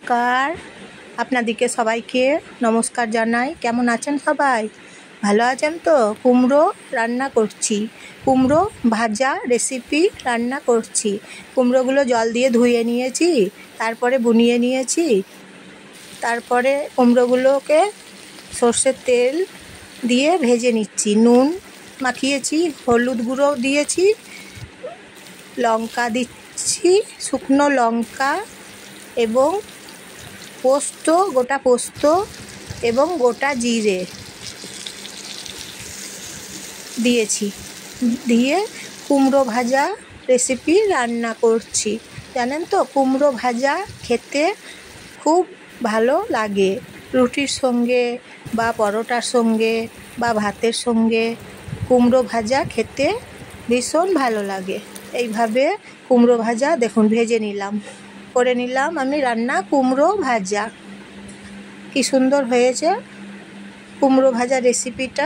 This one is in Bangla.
নমস্কার, আপনাদেরকে সবাইকে নমস্কার জানাই। কেমন আছেন সবাই? ভালো আছেন তো? কুমড়ো রান্না করছি, কুমড়ো ভাজা রেসিপি রান্না করছি। কুমড়োগুলো জল দিয়ে ধুয়ে নিয়েছি, তারপরে বুনিয়ে নিয়েছি। তারপরে কুমড়োগুলোকে সর্ষের তেল দিয়ে ভেজে নিচ্ছি। নুন মাখিয়েছি, হলুদ গুঁড়ো দিয়েছি, লঙ্কা দিচ্ছি, শুকনো লঙ্কা এবং পোস্ত, গোটা পোস্ত এবং গোটা জিরে দিয়েছি। দিয়ে কুমড়ো ভাজা রেসিপি রান্না করছি। জানেন তো, কুমড়ো ভাজা খেতে খুব ভালো লাগে। রুটির সঙ্গে বা পরোটার সঙ্গে বা ভাতের সঙ্গে কুমড়ো ভাজা খেতে ভীষণ ভালো লাগে। এইভাবে কুমড়ো ভাজা দেখুন ভেজে নিলাম, করে নিলাম আমি রান্না কুমড়ো ভাজা। কি সুন্দর হয়েছে কুমড়ো ভাজা রেসিপিটা।